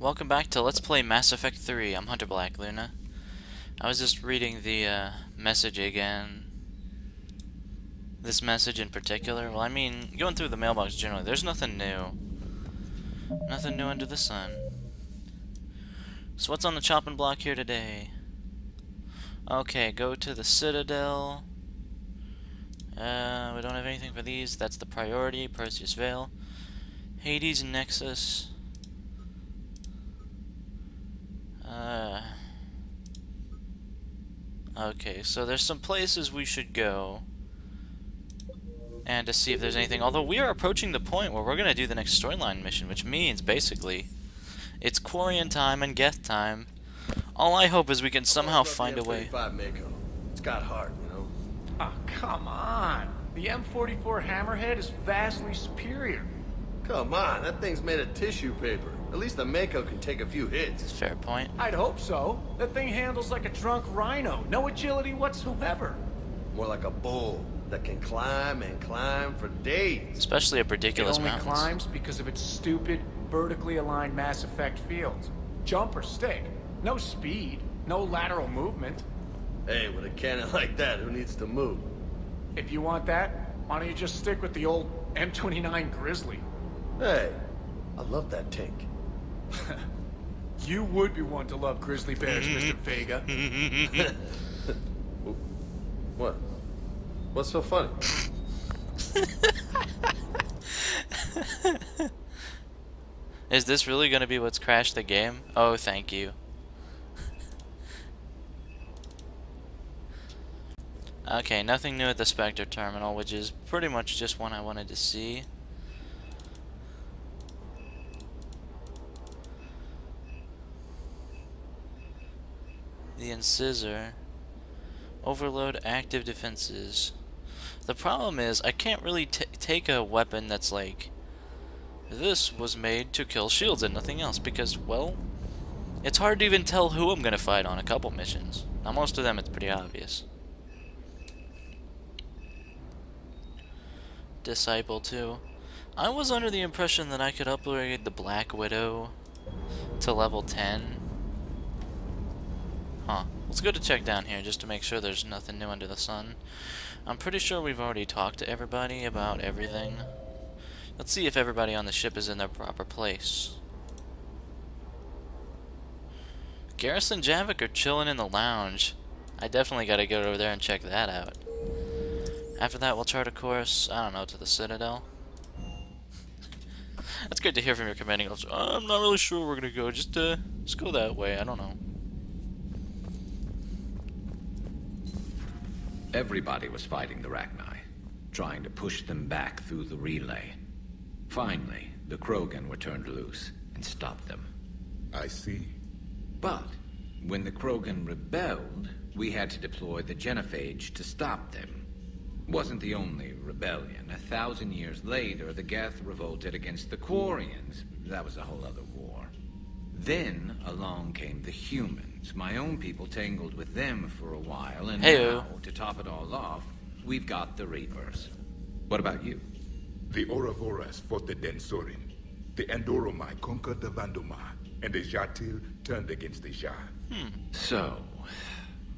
Welcome back to Let's Play Mass Effect 3. I'm Hunter Black Luna. I was just reading the message again. This message in particular. Well, I mean, going through the mailbox generally, there's nothing new. Nothing new under the sun. So what's on the chopping block here today? Okay, go to the Citadel. We don't have anything for these. That's the priority. Perseus Veil. Hades Nexus. Okay, so there's some places we should go and to see if there's anything. Although we are approaching the point where we're going to do the next storyline mission, which means basically it's quarian time and geth time. All I hope is we can somehow find a way. It's got heart, you know. Oh, come on. The M44 Hammerhead is vastly superior. Come on, that thing's made of tissue paper. At least the Mako can take a few hits. Fair point. I'd hope so. That thing handles like a drunk rhino. No agility whatsoever. More like a bull that can climb and climb for days. Especially up ridiculous It only mountains. climbs because of its stupid, vertically aligned Mass Effect fields. Jump or stick. No speed. No lateral movement. Hey, with a cannon like that, who needs to move? If you want that, why don't you just stick with the old M29 Grizzly? Hey, I love that tank. You would be one to love grizzly bears, Mr. Vega. What? What's so funny? Is this really going to be what's crashed the game? Oh, thank you. Okay, nothing new at the Spectre terminal, which is pretty much just one I wanted to see. The Incisor. Overload active defenses. The problem is, I can't really take a weapon that's like, this was made to kill shields and nothing else, because, well, it's hard to even tell who I'm gonna fight on a couple missions. Now, most of them it's pretty obvious. Disciple 2. I was under the impression that I could upgrade the Black Widow to level 10. Huh. Let's go to check down here just to make sure there's nothing new under the sun. I'm pretty sure we've already talked to everybody about everything. Let's see if everybody on the ship is in their proper place. Garrus and Javik are chilling in the lounge. I definitely gotta go over there and check that out. After that, we'll chart a course, I don't know, to the Citadel. That's good to hear from your commanding officer. I'm not really sure where we're gonna go. Just go that way. I don't know. Everybody was fighting the Rachni, trying to push them back through the relay. Finally, the Krogan were turned loose and stopped them. I see. But when the Krogan rebelled, we had to deploy the genophage to stop them. Wasn't the only rebellion. 1,000 years later, the Geth revolted against the Quarians. That was a whole other war. Then along came the humans. My own people tangled with them for a while, and now, to top it all off, we've got the Reapers. What about you? The Ouroboros fought the Densorin. The Endoromai conquered the Vandomar, and the Jatil turned against the Jar. So,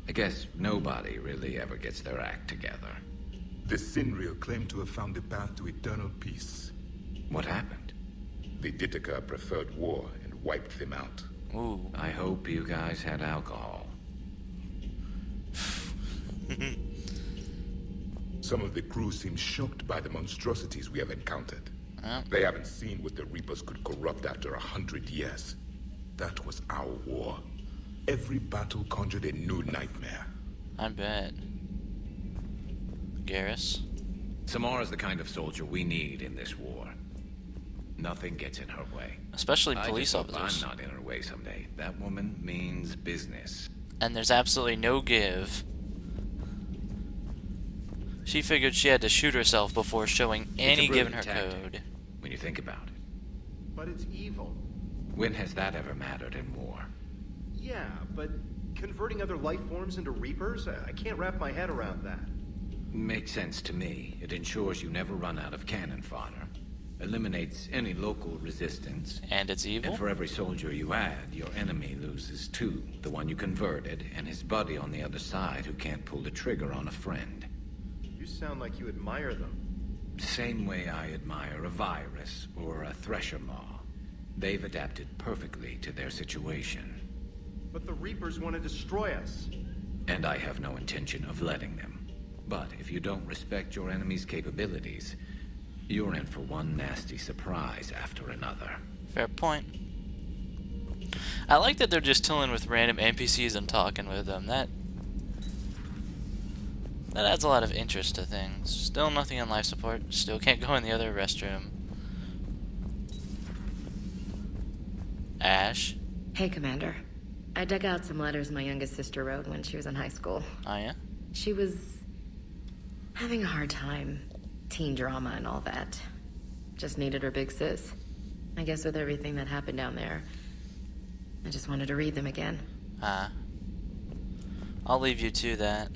I guess nobody really ever gets their act together. The Sinreal claimed to have found the path to eternal peace. What happened? The Ditaka preferred war and wiped them out. Ooh. I hope you guys had alcohol. Some of the crew seem shocked by the monstrosities we have encountered. They haven't seen what the Reapers could corrupt after 100 years. That was our war. Every battle conjured a new nightmare. I bet. Garrus? Samara's the kind of soldier we need in this war. Nothing gets in her way. Especially police I just hope officers. I'm not in her way someday. That woman means business. And there's absolutely no give. She figured she had to shoot herself before showing any give in her code. When you think about it. But it's evil. When has that ever mattered in war? Yeah, but converting other life forms into Reapers? I can't wrap my head around that. Makes sense to me. It ensures you never run out of cannon fodder. eliminates any local resistance. And it's evil? And for every soldier you add, your enemy loses two. The one you converted, and his buddy on the other side who can't pull the trigger on a friend. You sound like you admire them. Same way I admire a virus or a thresher maw. They've adapted perfectly to their situation. But the Reapers want to destroy us. And I have no intention of letting them. But if you don't respect your enemy's capabilities, you're in for one nasty surprise after another. Fair point. I like that they're just chilling with random NPCs and talking with them. That adds a lot of interest to things. Still nothing on life support. Still can't go in the other restroom. Ash? Hey, Commander. I dug out some letters my youngest sister wrote when she was in high school. Oh, yeah? She was having a hard time. Teen drama and all that. Just needed her big sis. I guess with everything that happened down there, I just wanted to read them again. I'll leave you to that.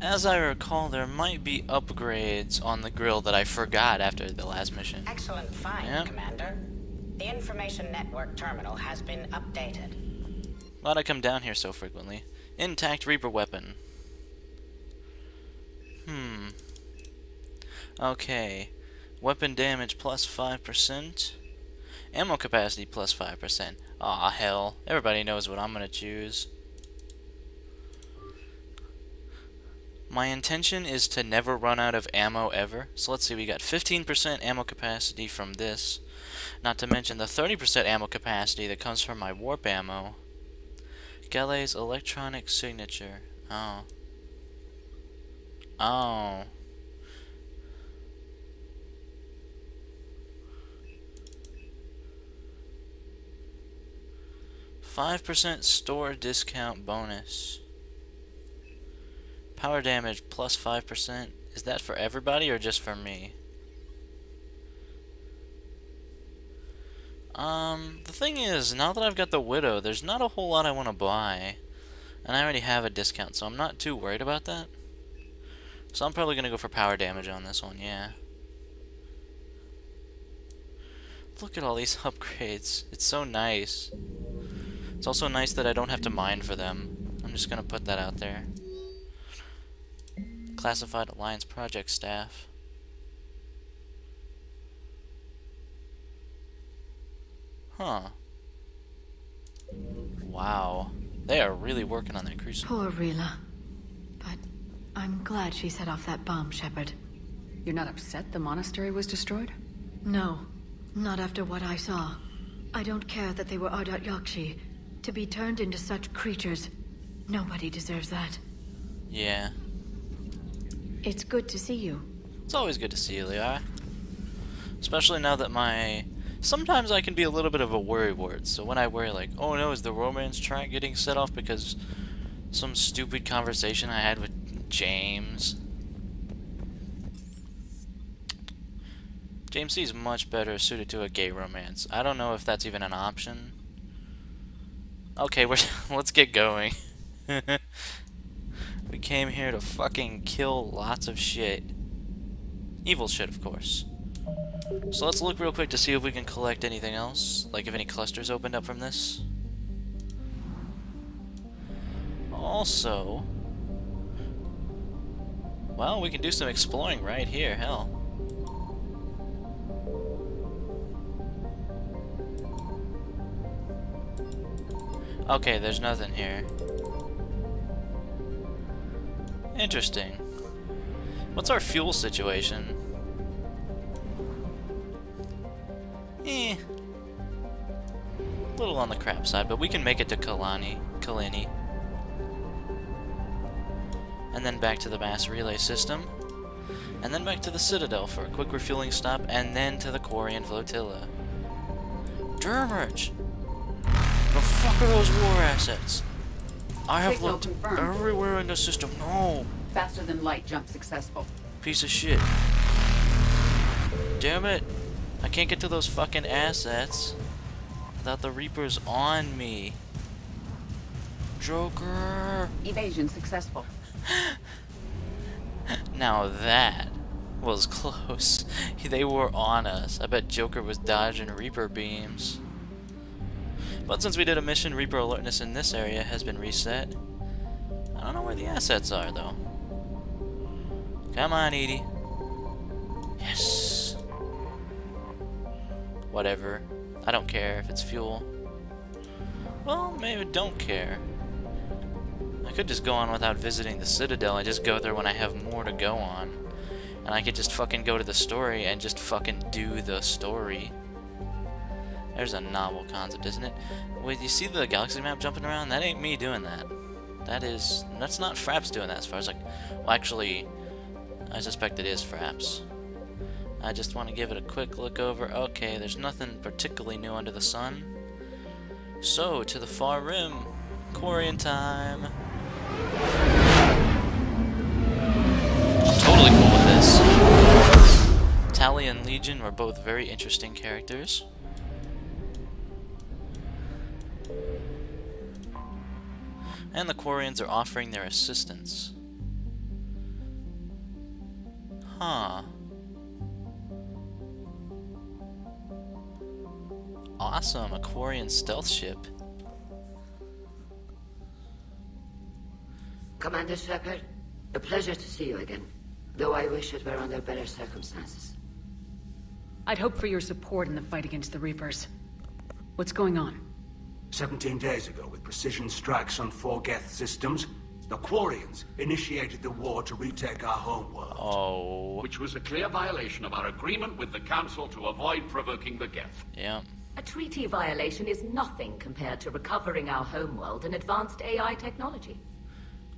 As I recall, there might be upgrades on the grill that I forgot after the last mission. Excellent find, Yep. Commander. The information network terminal has been updated. Why'd I come down here so frequently? Intact Reaper weapon. Okay. Weapon damage plus 5%. Ammo capacity plus 5%. Aw, hell. Everybody knows what I'm gonna choose. My intention is to never run out of ammo ever. So let's see, we got 15% ammo capacity from this. Not to mention the 30% ammo capacity that comes from my warp ammo. Gale's electronic signature. Oh. 5% store discount bonus. Power damage plus 5%. Is that for everybody or just for me? The thing is, now that I've got the Widow, there's not a whole lot I want to buy. And I already have a discount, so I'm not too worried about that. So I'm probably going to go for power damage on this one, yeah. Look at all these upgrades. It's so nice. It's also nice that I don't have to mine for them. I'm just going to put that out there. Classified Alliance Project Staff. Huh. Wow. They are really working on that crucible. Poor Rila. But I'm glad she set off that bomb, Shepard. You're not upset the monastery was destroyed? No, not after what I saw. I don't care that they were Ardat Yakshi. To be turned into such creatures, nobody deserves that. Yeah. It's good to see you. It's always good to see you, Leah. Especially now that sometimes I can be a little bit of a worrywart, so when I worry like, oh no, is the romance track getting set off because some stupid conversation I had with James? James C is much better suited to a gay romance. I don't know if that's even an option. Okay, let's get going. We came here to fucking kill lots of shit. Evil shit, of course. So let's look real quick to see if we can collect anything else. Like if any clusters opened up from this. Also, well, we can do some exploring right here, hell. Okay, there's nothing here. Interesting. What's our fuel situation? A little on the crap side, but we can make it to Kalini. And then back to the mass relay system. And then back to the Citadel for a quick refueling stop, and then to the Quarian Flotilla. Dermage! The fuck are those war assets? I have Signal looked confirmed. everywhere in the system. No! Faster than light jump successful. Piece of shit. Damn it! I can't get to those fucking assets without the Reapers on me. Joker! Evasion successful. Now that was close. They were on us. I bet Joker was dodging Reaper beams. But since we did a mission, Reaper alertness in this area has been reset. I don't know where the assets are, though. Come on, Edie. Yes. Whatever. I don't care if it's fuel. Well, maybe don't care. I could just go on without visiting the Citadel and just go there when I have more to go on. And I could just fucking go to the story and just fucking do the story. There's a novel concept, isn't it? Wait, you see the galaxy map jumping around? That ain't me doing that. That's not Fraps doing that as far as like... Well, actually, I suspect it is Fraps. I just want to give it a quick look over. Okay, there's nothing particularly new under the sun. So, to the far rim. Quarian time. I'm totally cool with this. Tali and Legion were both very interesting characters. And the Quarians are offering their assistance. Huh. Awesome, a Quarian stealth ship. Commander Shepard, a pleasure to see you again, though I wish it were under better circumstances. I'd hope for your support in the fight against the Reapers. What's going on? 17 days ago, with precision strikes on 4 geth systems, the Quarians initiated the war to retake our homeworld. Oh. Which was a clear violation of our agreement with the Council to avoid provoking the geth. Yeah. A treaty violation is nothing compared to recovering our homeworld and advanced AI technology.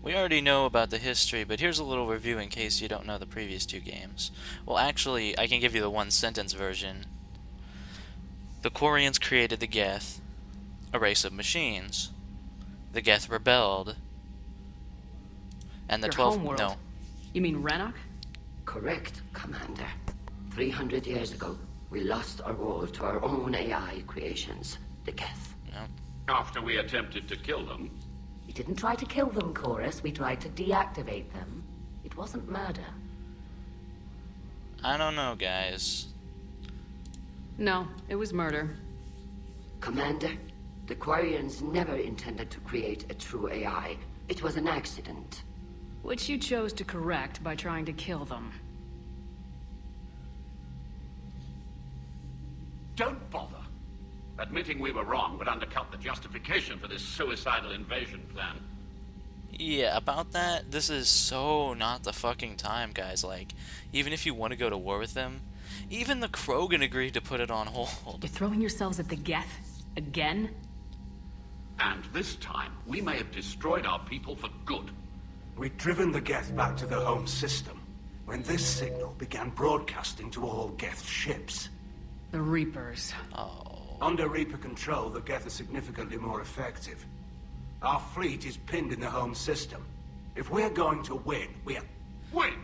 We already know about the history, but here's a little review in case you don't know the previous 2 games. Well, actually, I can give you the one-sentence version. The Quarians created the Geth, a race of machines. The Geth rebelled. And the Your 12... homeworld. No. You mean Rannoch? Correct, Commander. 300 years ago, we lost our world to our own AI creations, the Geth. Yep. After we attempted to kill them. We didn't try to kill them, Chorus. We tried to deactivate them. It wasn't murder. I don't know, guys. No, it was murder. Commander, the Quarians never intended to create a true AI. It was an accident. Which you chose to correct by trying to kill them. Don't bother. Admitting we were wrong would undercut the justification for this suicidal invasion plan. Yeah, about that, this is so not the fucking time, guys. Like, even if you want to go to war with them, even the Krogan agreed to put it on hold. You're throwing yourselves at the Geth? Again? And this time, we may have destroyed our people for good. We'd driven the Geth back to the home system when this signal began broadcasting to all Geth ships. The Reapers. Oh. Under Reaper control, the Geth are significantly more effective. Our fleet is pinned in the home system. If we're going to win, we're... Win?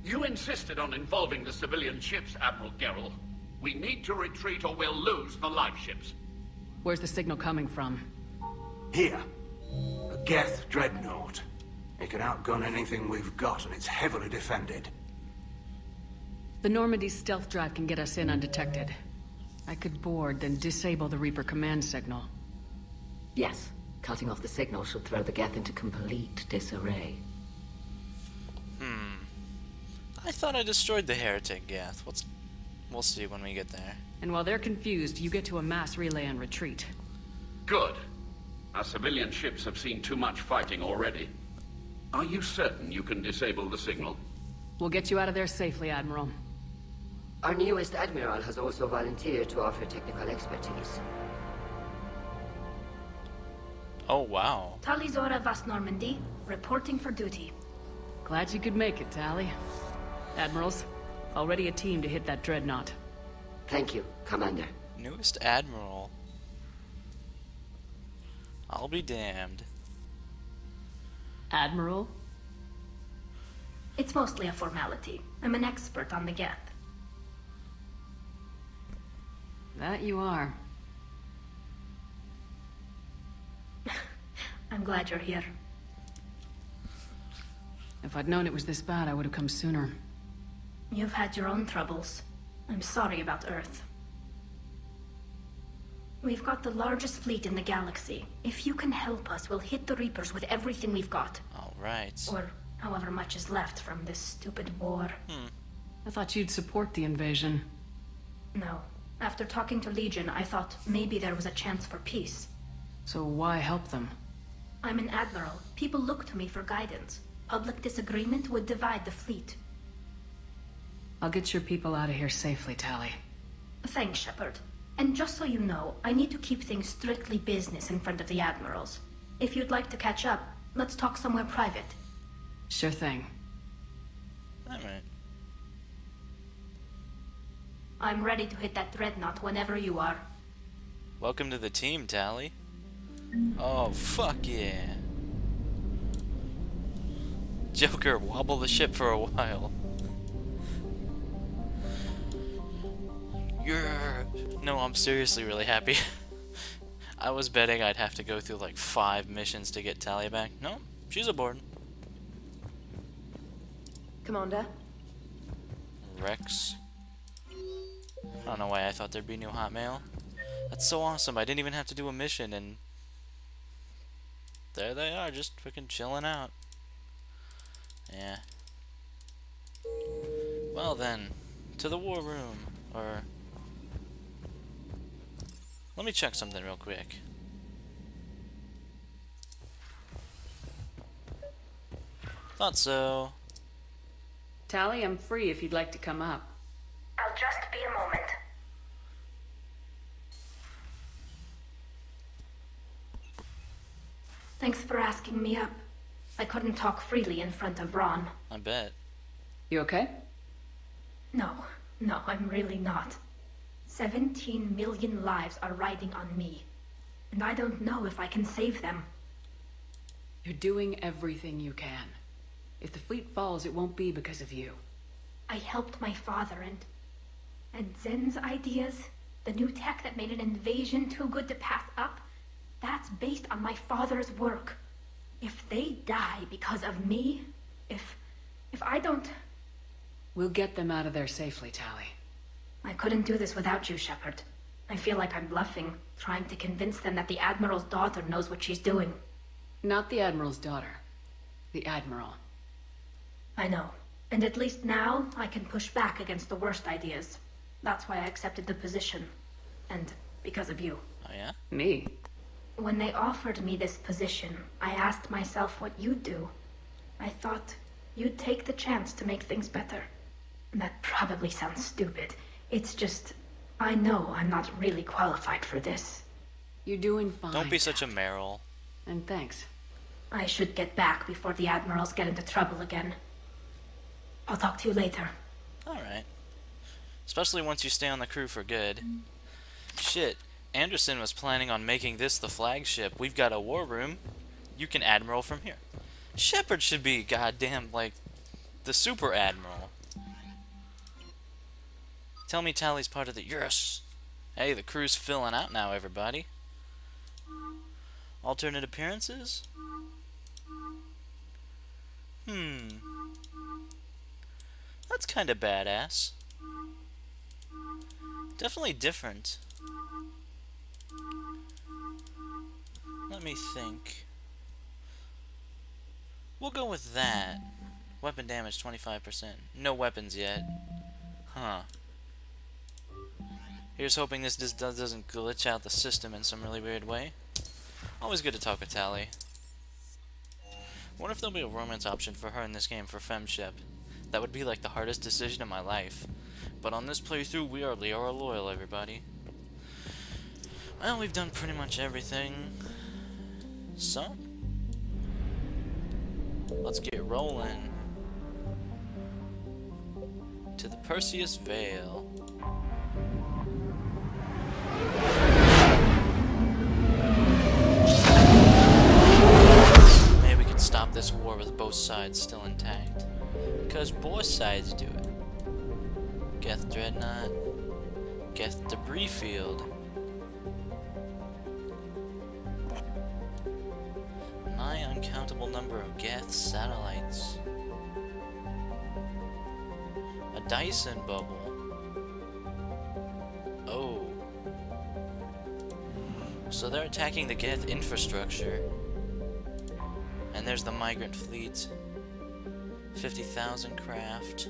You insisted on involving the civilian ships, Admiral Gerrel. We need to retreat or we'll lose the live ships. Where's the signal coming from? Here. A Geth dreadnought. It can outgun anything we've got, and it's heavily defended. The Normandy's stealth drive can get us in undetected. I could board, then disable the Reaper command signal. Yes. Cutting off the signal should throw the Geth into complete disarray. I thought I destroyed the heretic Geth. We'll see when we get there. And while they're confused, you get to a mass relay and retreat. Good. Our civilian ships have seen too much fighting already. Are you certain you can disable the signal? We'll get you out of there safely, Admiral. Our newest Admiral has also volunteered to offer technical expertise. Oh, wow. Tali Zora Vast Normandy, reporting for duty. Glad you could make it, Tali. Admirals, already a team to hit that dreadnought. Thank you, Commander. Newest Admiral. I'll be damned. Admiral? It's mostly a formality. I'm an expert on the geth. That you are. I'm glad you're here. If I'd known it was this bad, I would have come sooner. You've had your own troubles. I'm sorry about Earth. We've got the largest fleet in the galaxy. If you can help us, we'll hit the Reapers with everything we've got. Alright. Or however much is left from this stupid war. I thought you'd support the invasion. No. After talking to Legion, I thought maybe there was a chance for peace. So why help them? I'm an admiral. People look to me for guidance. Public disagreement would divide the fleet. I'll get your people out of here safely, Tali. Thanks, Shepard. And just so you know, I need to keep things strictly business in front of the admirals. If you'd like to catch up, let's talk somewhere private. Sure thing. Alright. I'm ready to hit that dreadnought whenever you are. Welcome to the team, Tali. Oh, fuck yeah. Joker, wobble the ship for a while. No, I'm seriously really happy. I was betting I'd have to go through like 5 missions to get Tali back. No, she's aboard. Commander? Rex. I don't know why I thought there'd be new hotmail. That's so awesome. I didn't even have to do a mission and there they are, just freaking chilling out. Yeah. Well then, to the war room. Or let me check something real quick. Thought so. Tali, I'm free if you'd like to come up. I'll just be a moment. Thanks for asking me up. I couldn't talk freely in front of Ron. I bet. You okay? No, I'm really not. 17 million lives are riding on me. And I don't know if I can save them. You're doing everything you can. If the fleet falls, it won't be because of you. I helped my father and Zen's ideas, the new tech that made an invasion too good to pass up, that's based on my father's work. If they die because of me, if I don't... We'll get them out of there safely, Tali. I couldn't do this without you, Shepard. I feel like I'm bluffing, trying to convince them that the Admiral's daughter knows what she's doing. Not the Admiral's daughter. The Admiral. I know. And at least now, I can push back against the worst ideas. That's why I accepted the position. And because of you. Oh yeah? Me? When they offered me this position, I asked myself what you'd do. I thought you'd take the chance to make things better. That probably sounds stupid. It's just, I know I'm not really qualified for this. You're doing fine. Don't be such a Meryl. And thanks. I should get back before the Admirals get into trouble again. I'll talk to you later. Alright. Especially once you stay on the crew for good. Shit, Anderson was planning on making this the flagship. We've got a war room. You can Admiral from here. Shepard should be goddamn, like, the Super Admiral. Tell me Tali's part of the... Yes! Hey, the crew's filling out now, everybody. Alternate appearances? That's kinda badass. Definitely different. Let me think. We'll go with that. Weapon damage 25%. No weapons yet. Huh. Here's hoping this doesn't glitch out the system in some really weird way. Always good to talk with Tali. Wonder if there'll be a romance option for her in this game for Femship. That would be like the hardest decision of my life. But on this playthrough, we are Liara loyal, everybody. Well, we've done pretty much everything. So, let's get rolling to the Perseus Veil. Maybe we can stop this war with both sides still intact. Because both sides do it. Geth dreadnought. Geth debris field. Nigh uncountable number of Geth satellites. Dyson bubble. Oh. So they're attacking the geth infrastructure. And there's the migrant fleet. 50,000 craft.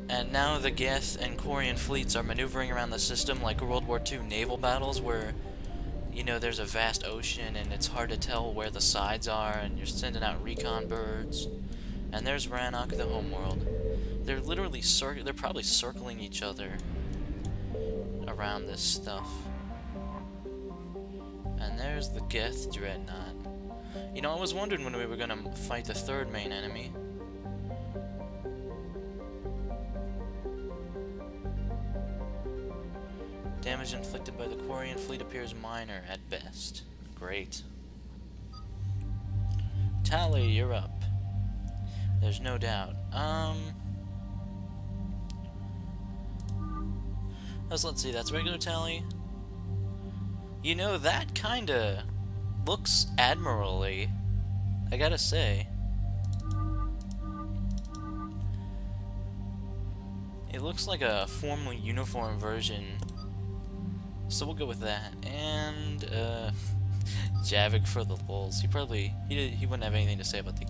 And now the geth and quarian fleets are maneuvering around the system like World War II naval battles where, you know, there's a vast ocean and it's hard to tell where the sides are and you're sending out recon birds. And there's Rannoch, the homeworld. They're literally they're probably circling each other around this stuff. And there's the geth dreadnought. You know, I was wondering when we were gonna fight the third main enemy. Damage inflicted by the quarian fleet appears minor at best. Great. Tali, you're up. There's no doubt. Let's see, that's regular Tali. You know, that kinda looks admirably, I gotta say. It looks like a formal uniform version. So we'll go with that. And Javik for the lulz. He wouldn't have anything to say about the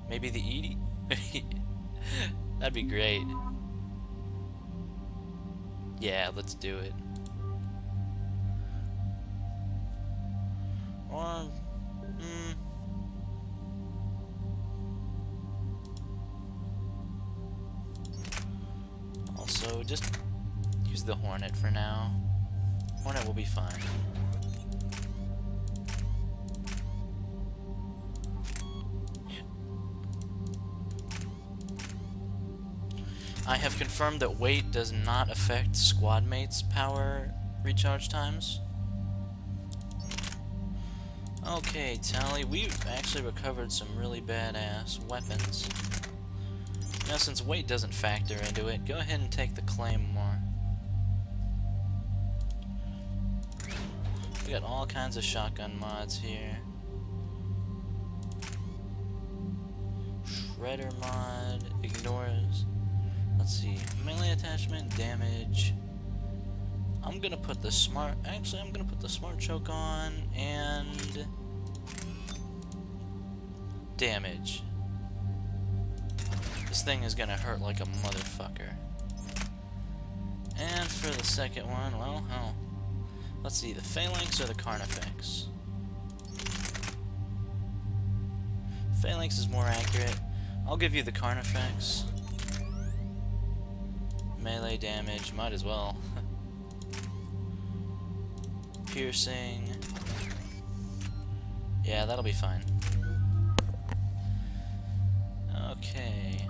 maybe the Edie. That'd be great. Yeah, let's do it. Or also just use the Hornet for now. Hornet will be fine. I have confirmed that weight does not affect squad mates' power recharge times. Okay, Tali, we've actually recovered some really badass weapons. Now, since weight doesn't factor into it, go ahead and take the Claymore. We got all kinds of shotgun mods here. Shredder mod, ignores. Let's see, melee attachment, damage. I'm gonna put the smart choke on and damage. This thing is gonna hurt like a motherfucker. And for the second one, well, hell. Let's see, the phalanx or the carnifex? Phalanx is more accurate. I'll give you the carnifex. Melee damage, might as well. Piercing. Yeah, that'll be fine. Okay.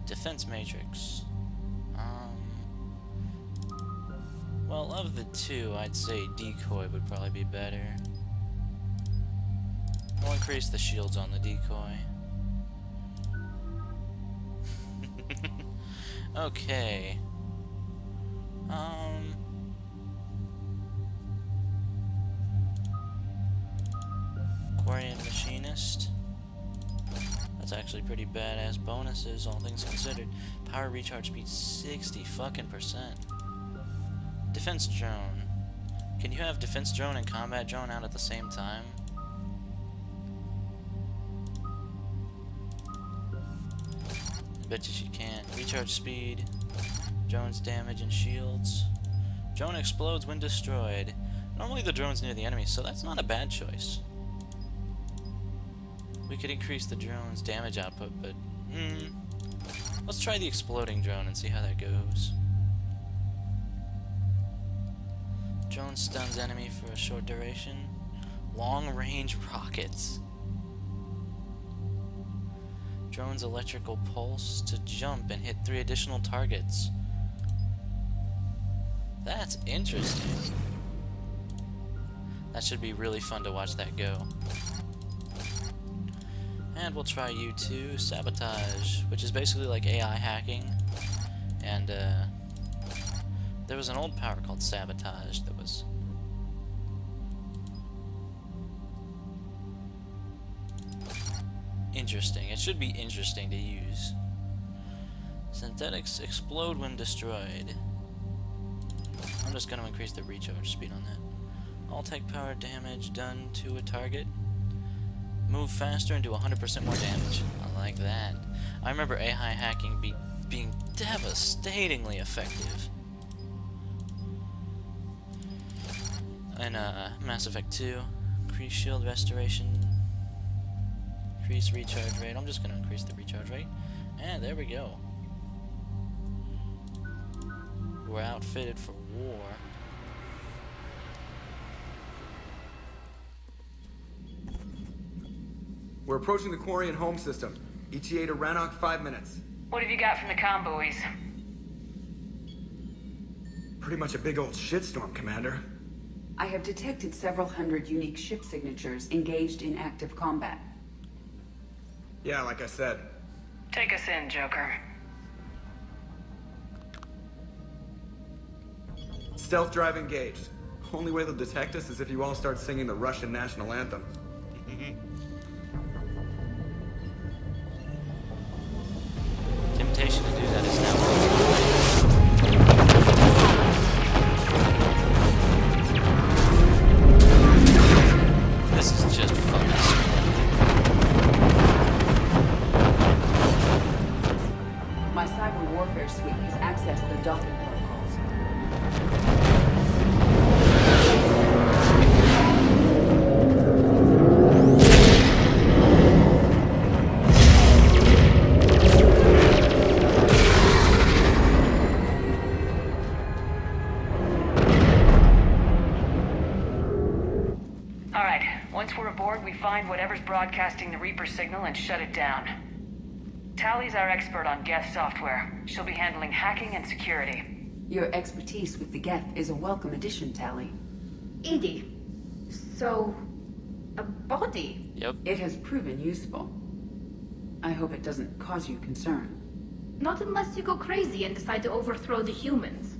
Defense matrix. Well, of the two, I'd say decoy would probably be better. We'll increase the shields on the decoy. Okay. Quarian machinist. That's actually pretty badass bonuses, all things considered. Power recharge speed 60 fucking %. Defense drone. Can you have defense drone and combat drone out at the same time? I bet you she can't. Recharge speed. Drone's damage and shields. Drone explodes when destroyed. Normally the drone's near the enemy, so that's not a bad choice. We could increase the drone's damage output, but let's try the exploding drone and see how that goes. Drone stuns enemy for a short duration. Long-range rockets. Drone's electrical pulse to jump and hit 3 additional targets. That's interesting. That should be really fun to watch that go. And we'll try you too, sabotage, which is basically like AI hacking. And there was an old power called sabotage that was interesting. It should be interesting to use. Synthetics explode when destroyed. I'm just going to increase the recharge speed on that. All tech power damage done to a target. Move faster and do 100% more damage. I like that. I remember AI hacking being devastatingly effective. And Mass Effect 2, increase shield restoration, increase recharge rate. I'm just going to increase the recharge rate. And there we go. We're outfitted for war. We're approaching the Quarian home system. ETA to Rannoch, 5 minutes. What have you got from the comm buoys? Pretty much a big old shitstorm, Commander. I have detected several hundred unique ship signatures engaged in active combat. Yeah, like I said. Take us in, Joker. Stealth drive engaged. Only way they'll detect us is if you all start singing the Russian national anthem. Temptation to do that is now. This is just fun. My cyber warfare suite has accessed the docking protocols. Once we're aboard, we find whatever's broadcasting the Reaper signal and shut it down. Tali's our expert on geth software. She'll be handling hacking and security. Your expertise with the geth is a welcome addition, Tali. Edie, so... a body? Yep. It has proven useful. I hope it doesn't cause you concern. Not unless you go crazy and decide to overthrow the humans.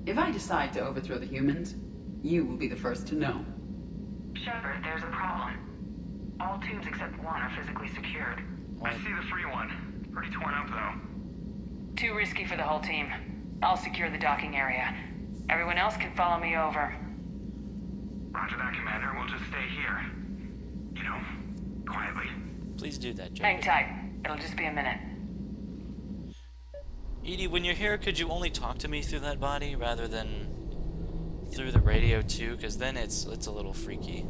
If I decide to overthrow the humans, you will be the first to know. Shepard, there's a problem. All tubes except one are physically secured. I see the free one. Pretty torn up, though. Too risky for the whole team. I'll secure the docking area. Everyone else can follow me over. Roger that, Commander. We'll just stay here. You know, quietly. Please do that, Joker. Hang tight. It'll just be a minute. Edie, when you're here, could you only talk to me through that body rather than through the radio too? Because then it's a little freaky.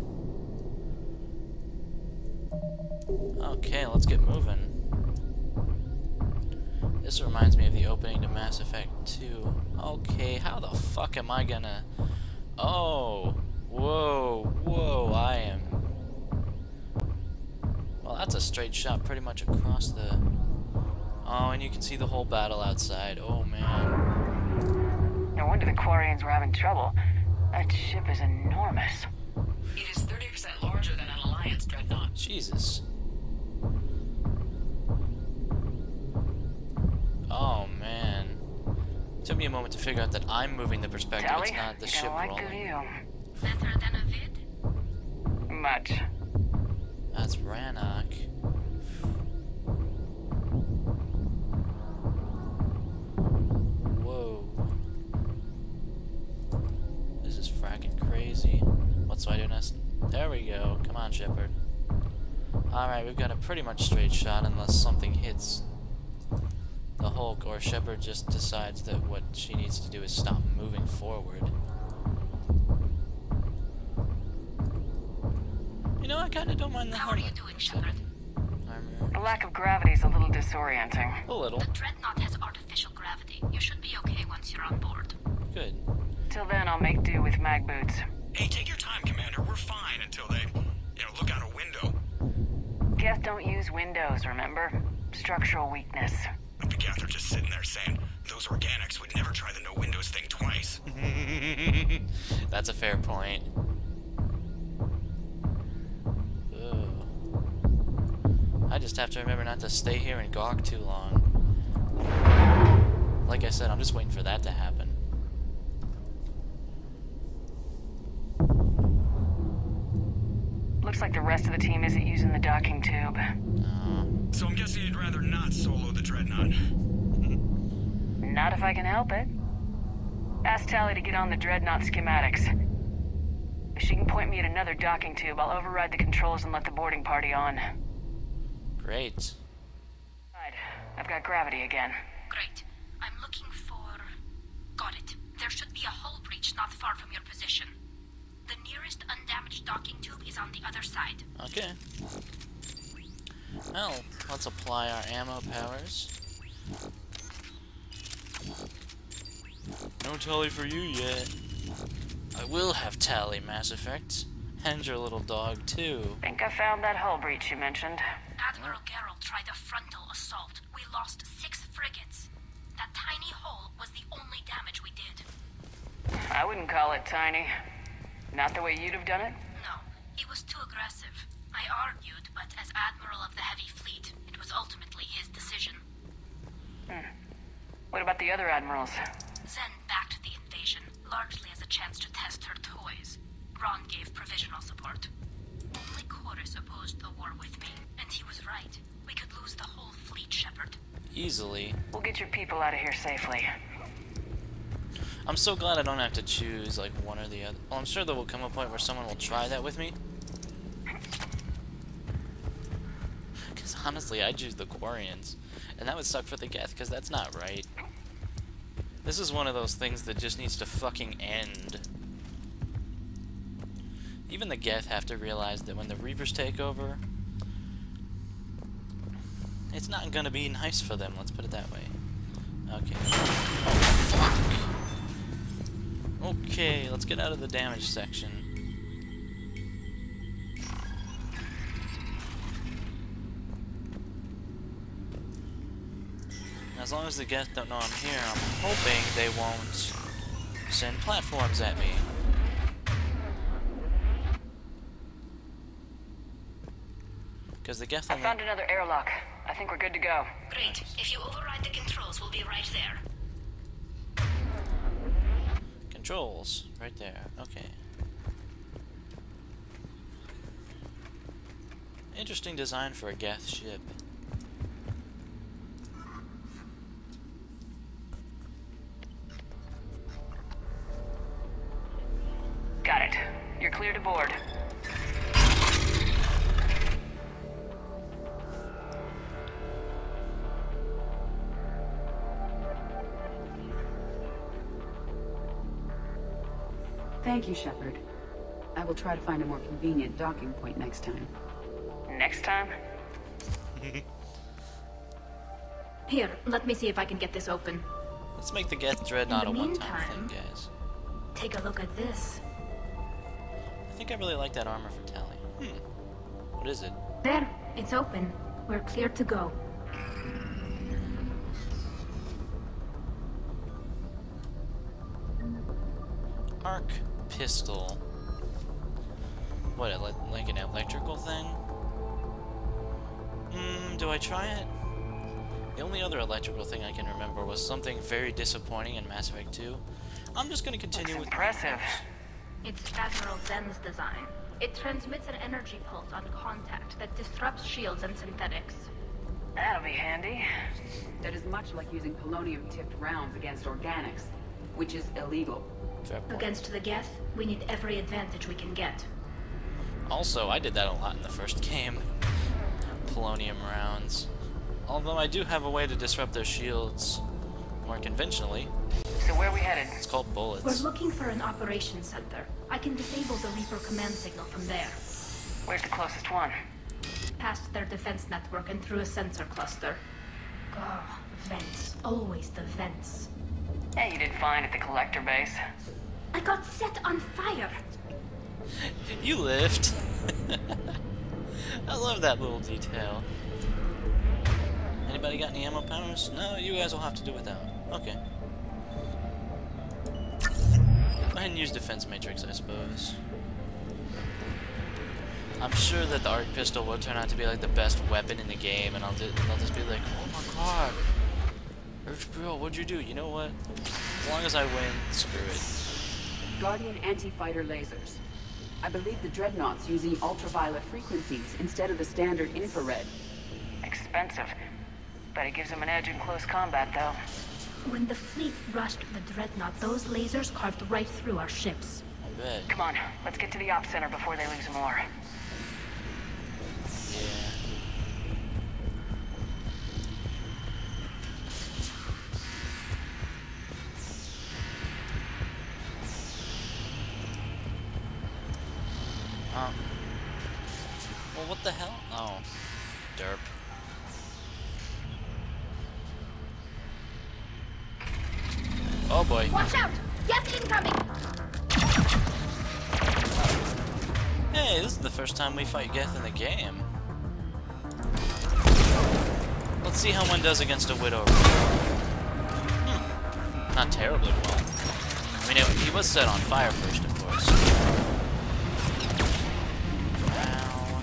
Okay, let's get moving. This reminds me of the opening to Mass Effect 2. Okay, how the fuck am I gonna... Oh! Whoa, I am... Well, that's a straight shot pretty much across the... Oh, and you can see the whole battle outside. Oh, man. No wonder the quarians were having trouble. That ship is enormous. It is 30% larger than an Alliance dreadnought. Jesus. Oh, man. It took me a moment to figure out that I'm moving the perspective. Tali, it's not the ship like rolling. the view. Better than a vid? Much. That's Rannoch. Whoa. This is fracking crazy. What's I doing this? There we go. Come on, Shepard. Alright, we've got a pretty much straight shot unless something hits the Hulk or Shepard just decides that what she needs to do is stop moving forward. You know, I kind of don't mind the helmet. How are you doing, Shepard? The lack of gravity is a little disorienting. A little. The dreadnought has artificial gravity. You should be okay once you're on board. Good. Till then, I'll make do with mag boots. Hey, take your time, Commander. We're fine until they, look out a window. Geth don't use windows, remember? Structural weakness. But the Geth are just sitting there saying, those organics would never try the no windows thing twice. That's a fair point. I just have to remember not to stay here and gawk too long. Like I said, I'm just waiting for that to happen. Looks like the rest of the team isn't using the docking tube. So I'm guessing you'd rather not solo the dreadnought. Not if I can help it. Ask Tali to get on the dreadnought schematics. If she can point me at another docking tube, I'll override the controls and let the boarding party on. Great. I've got gravity again. Great. I'm looking for... Got it. There should be a hull breach not far from your position. The nearest undamaged docking tube is on the other side. Okay. Well, let's apply our ammo powers. No Tali for you yet. I will have Tali, Mass Effect. And your little dog, too. Think I found that hull breach you mentioned. Admiral Geralt tried a frontal assault. We lost 6 frigates. That tiny hull was the only damage we did. I wouldn't call it tiny. Not the way you'd have done it? No, he was too aggressive. I argued, but as Admiral of the Heavy Fleet, it was ultimately his decision. What about the other admirals? Zen backed the invasion, largely as a chance to test her toys. Ron gave provisional support. Only Chorus opposed the war with me, and he was right. We could lose the whole fleet, Shepard. Easily. We'll get your people out of here safely. I'm so glad I don't have to choose like one or the other. Well, I'm sure there will come a point where someone will try that with me. Because honestly, I choose the quarians. And that would suck for the geth, because that's not right. This is one of those things that just needs to fucking end. Even the geth have to realize that when the Reapers take over, it's not gonna be nice for them, let's put it that way. Okay. Okay, let's get out of the damage section. As long as the geth don't know I'm here, I'm hoping they won't send platforms at me. Because the geth I found another airlock. I think we're good to go. Great. If you override the controls, we'll be right there. Controls, right there. Okay. Interesting design for a geth ship. Got it. You're clear to board. Thank you, Shepard. I will try to find a more convenient docking point next time. Next time? Here, let me see if I can get this open. Let's make the geth dreadnought a one-time thing, guys. Take a look at this. I think I really like that armor for Tali. What is it? There, it's open. We're clear to go. Arc pistol. What, like an electrical thing? Do I try it? The only other electrical thing I can remember was something very disappointing in Mass Effect 2. I'm just gonna continue with impressive. It's Admiral Zen's design. It transmits an energy pulse on contact that disrupts shields and synthetics. That'll be handy. That is much like using polonium-tipped rounds against organics, which is illegal. Against the geth, we need every advantage we can get. Also, I did that a lot in the first game. Polonium rounds. Although I do have a way to disrupt their shields more conventionally. So where are we headed? It's called bullets. We're looking for an operations center. I can disable the Reaper command signal from there. Where's the closest one? Past their defense network and through a sensor cluster. Oh, vents. Always the vents. Yeah, you did fine at the collector base. I got set on fire. You lived. I love that little detail. Anybody got any ammo powers? No, you guys will have to do without. Okay. Go ahead and use Defense Matrix, I suppose. I'm sure that the arc pistol will turn out to be like the best weapon in the game, and I'll just be like, oh my god, HBO, what'd you do? You know what? As long as I win, screw it. Guardian anti-fighter lasers. I believe the dreadnought's using ultraviolet frequencies instead of the standard infrared. Expensive. But it gives them an edge in close combat, though. When the fleet rushed the dreadnought, those lasers carved right through our ships. I bet. Come on, let's get to the op center before they lose more. Yeah. Well, what the hell? Oh, derp. Oh boy. Watch out! Geth incoming! Hey, this is the first time we fight Geth in the game. Let's see how one does against a Widow. Not terribly well. I mean, he was set on fire first, of course. Ow.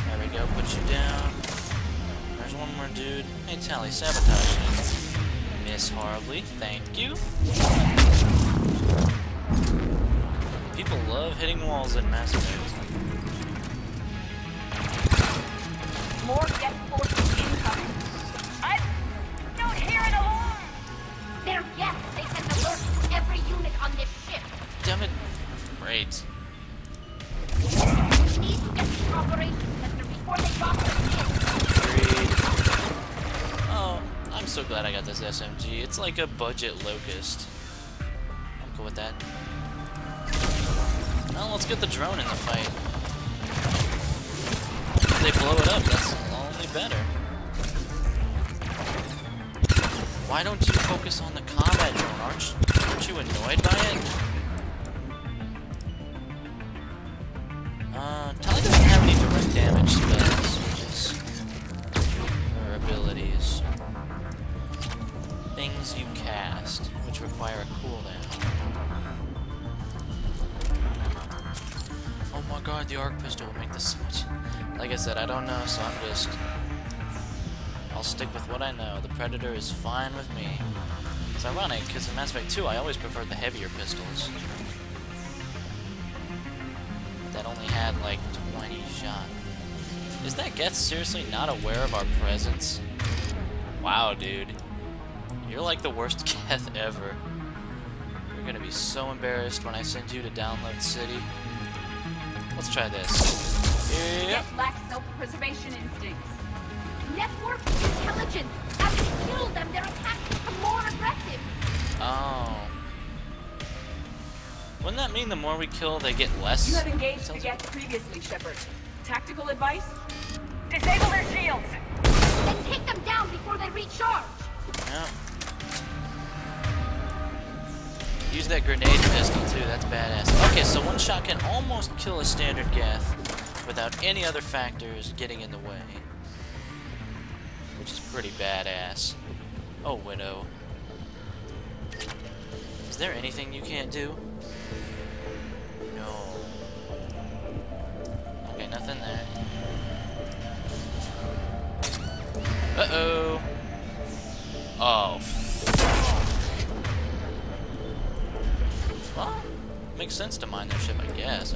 There we go, put you down. There's one more dude. Hey, Tali, sabotage me. Miss horribly, thank you. People love hitting walls in Mass Effect. More Geth forces incoming. I don't hear an alarm! They're Geth. They send alerts to every unit on this ship. Damn it. Great. We need to get the operations center before they drop the ship. Oh, I'm so glad I got this SMG. It's like a budget locust. I'm cool with that. Well, let's get the drone in the fight. If they blow it up, that's only better. Why don't you focus on the combat drone? Aren't you annoyed by it? Tali doesn't have any direct damage spells, which is her abilities. Things you cast, which require a cooldown. Oh my god, the arc pistol will make this so much. Like I said, I don't know, so I'll stick with what I know. The Predator is fine with me. It's ironic, because in Mass Effect 2, I always preferred the heavier pistols. That only had like 20 shot. Is that Geth seriously not aware of our presence? Wow, dude. You're like the worst Geth ever. You're gonna be so embarrassed when I send you to Download City. Let's try this. Yep. Geth lacks self-preservation instincts. Network intelligence! As we kill them, their attacks become more aggressive! Oh. Wouldn't that mean the more we kill, they get less? You have engaged the Geth previously, Shepard. Tactical advice? Disable their shields! And take them down before they recharge! Yep. Use that grenade pistol too, that's badass. Okay, so one shot can almost kill a standard Geth without any other factors getting in the way. Which is pretty badass. Oh, Widow. Is there anything you can't do? No. Okay, nothing there. Uh-oh. Oh. Well, makes sense to mine their ship, I guess.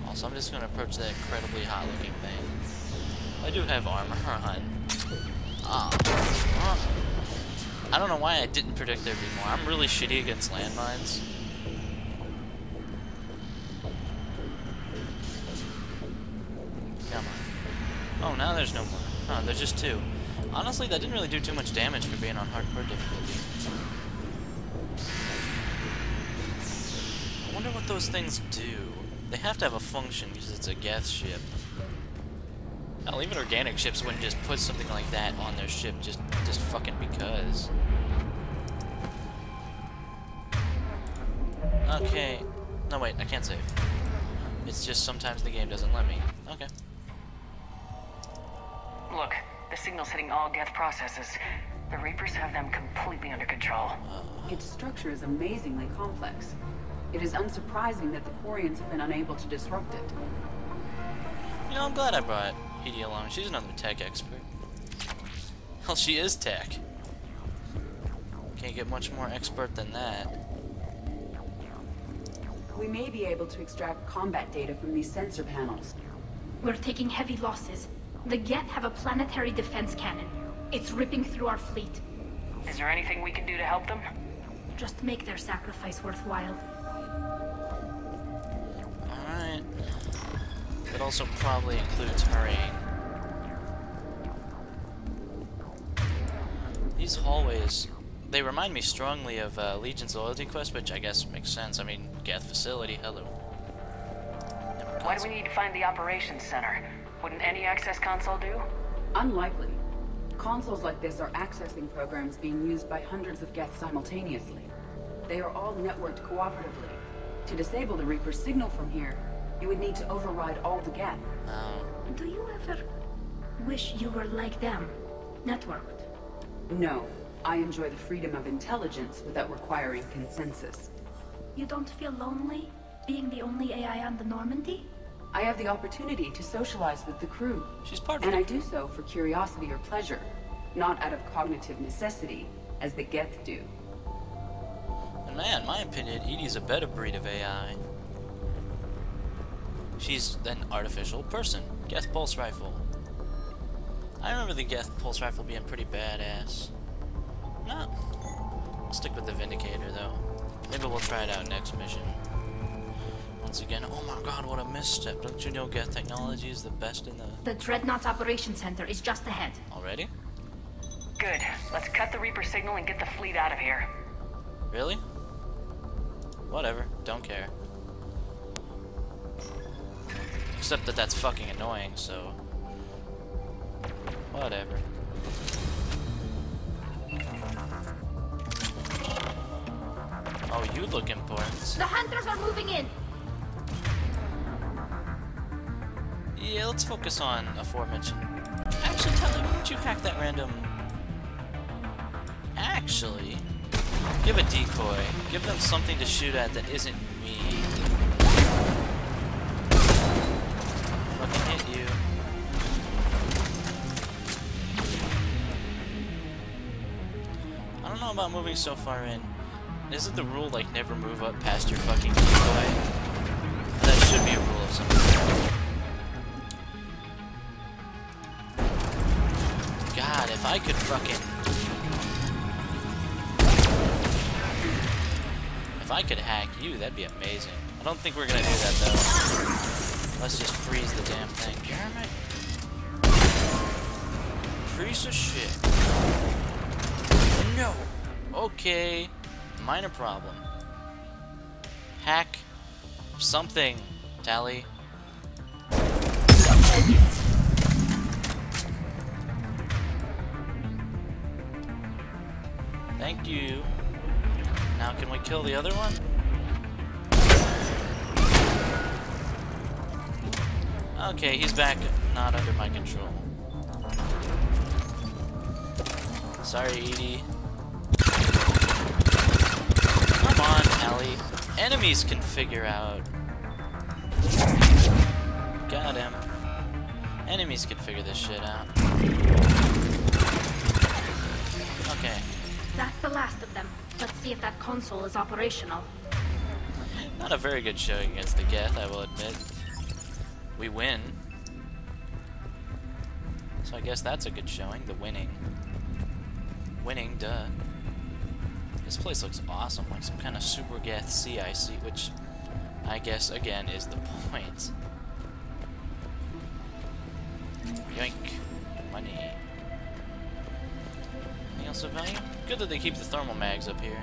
Also, I'm just gonna approach that incredibly hot-looking thing. I do have armor on. I don't know why I didn't predict there'd be more. I'm really shitty against landmines. Come on. Oh, now there's no more. Oh, there's just two. Honestly, that didn't really do too much damage for being on hardcore difficulty. I wonder what those things do. They have to have a function because it's a Geth ship. Hell, even organic ships wouldn't just put something like that on their ship just fucking because. Okay. No, wait, I can't save. It's just sometimes the game doesn't let me. Okay. Look, the signal's hitting all Geth processes. The Reapers have them completely under control. Its structure is amazingly complex. It is unsurprising that the quarians have been unable to disrupt it. You know, I'm glad I brought Edie along. She's another tech expert. Hell, she is tech. Can't get much more expert than that. We may be able to extract combat data from these sensor panels. We're taking heavy losses. The geth have a planetary defense cannon. It's ripping through our fleet. Is there anything we can do to help them? Just make their sacrifice worthwhile. Alright. That also probably includes hurrying. These hallways, they remind me strongly of Legion's loyalty quest, which I guess makes sense. I mean, geth facility, hello. Why do we need to find the operations center? Wouldn't any access console do? Unlikely. Consoles like this are accessing programs being used by hundreds of geth simultaneously. They are all networked cooperatively. To disable the Reaper's signal from here, you would need to override all the geth. Oh. Do you ever wish you were like them? Networked? No. I enjoy the freedom of intelligence without requiring consensus. You don't feel lonely, being the only AI on the Normandy? I have the opportunity to socialize with the crew. She's part of and I do so for curiosity or pleasure, not out of cognitive necessity, as the geth do. And man, in my opinion, Edie's a better breed of AI. She's an artificial person. Geth pulse rifle. I remember the Geth pulse rifle being pretty badass. No. I'll stick with the Vindicator though. Maybe we'll try it out next mission. Once again, oh my god, what a misstep. Don't you know Geth technology is the best in the... The Dreadnought's Operations Center is just ahead. Already? Good. Let's cut the Reaper signal and get the fleet out of here. Really? Whatever. Don't care. Except that that's fucking annoying, so... Whatever. Oh, you look important. The hunters are moving in! Yeah, let's focus on aforementioned. Actually, Tali, why don't you pack that random... Actually, give a decoy. Give them something to shoot at that isn't me. Fucking hit you. I don't know about moving so far in. Isn't the rule like never move up past your fucking decoy? That should be a rule of some sort. God, if I could fucking... If I could hack you, that'd be amazing. I don't think we're gonna do that though. Let's just freeze the damn thing. Damn it. Piece of shit. No. Okay. Minor problem. Hack something, Tali. Thank you. Now can we kill the other one? Okay, he's back, not under my control. Sorry, Edie. Come on, Tali. Enemies can figure out. Got him. Enemies can figure this shit out. Okay. That's the last of them. Let's see if that console is operational. Not a very good showing against the Geth, I will admit. We win. So I guess that's a good showing, the winning. Winning, duh. This place looks awesome, like some kind of super Geth CIC, which I guess, again, is the point. Yoink. Money. Anything else of value? Good that they keep the thermal mags up here.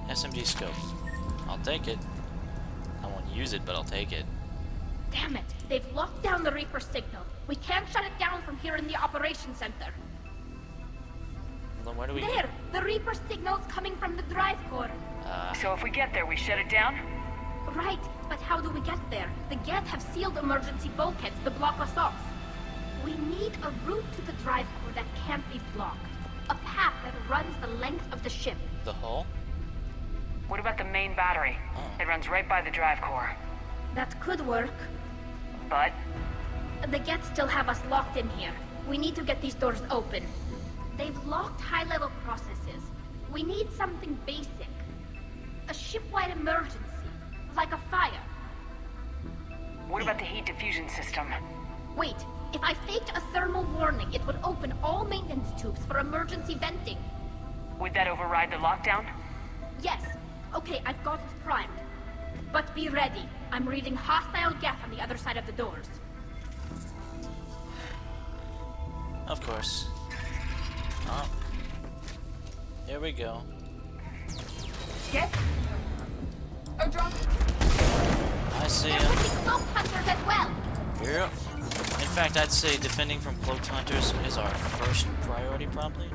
SMG scope. I'll take it. I won't use it, but I'll take it. Damn it! They've locked down the Reaper signal. We can't shut it down from here in the operations center. Well, then where do we... There! The Reaper signal's coming from the drive core. So if we get there, we shut it down? Right, but how do we get there? The geth have sealed emergency bulkheads to block us off. We need a route to the drive core that can't be blocked. A path that runs the length of the ship. The hull? What about the main battery? Oh. It runs right by the drive core. That could work. But? The geth still have us locked in here. We need to get these doors open. They've locked high-level processes. We need something basic. A ship-wide emergency. Like a fire. What about the heat diffusion system? Wait, if I faked a thermal warning, it would open all maintenance tubes for emergency venting. Would that override the lockdown? Yes. Okay, I've got it primed. But be ready. I'm reading hostile geth on the other side of the doors. Of course. Oh. Here we go. Geth? Or drop. I see him. Cloak hunters as well. Yep. In fact, I'd say defending from cloaked hunters is our first priority, probably.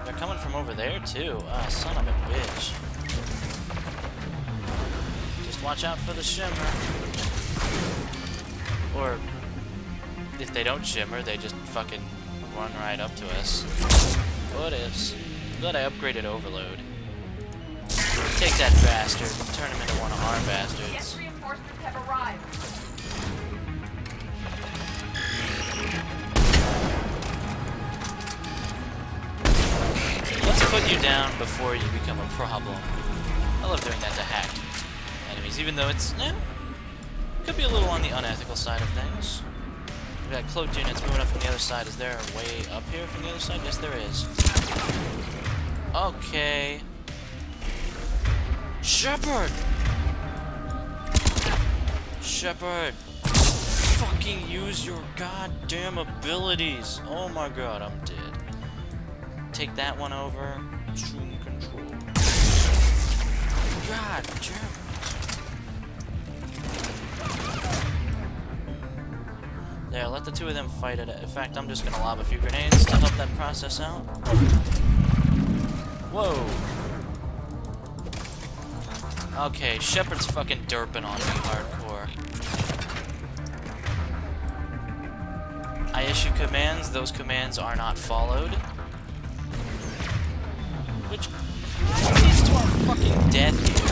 They're coming from over there, too. Ah, son of a bitch. Just watch out for the shimmer. Or, if they don't shimmer, they just fucking run right up to us. What ifs? I'm glad I upgraded Overload. Take that bastard and turn him into one of our bastards. Geth reinforcements have arrived. Let's put you down before you become a problem. I love doing that to hacked enemies, even though it's, could be a little on the unethical side of things. We've got cloaked units moving up from the other side. Is there a way up here from the other side? Yes, there is. Okay. Shepard! Shepard! Fucking use your goddamn abilities! Oh my god, I'm dead. Take that one over. Extreme control. God damn it. There, let the two of them fight it. In fact, I'm just gonna lob a few grenades to help that process out. Whoa. Okay, Shepard's fucking derping on me hardcore. I issue commands, those commands are not followed. Which leads to our fucking death here.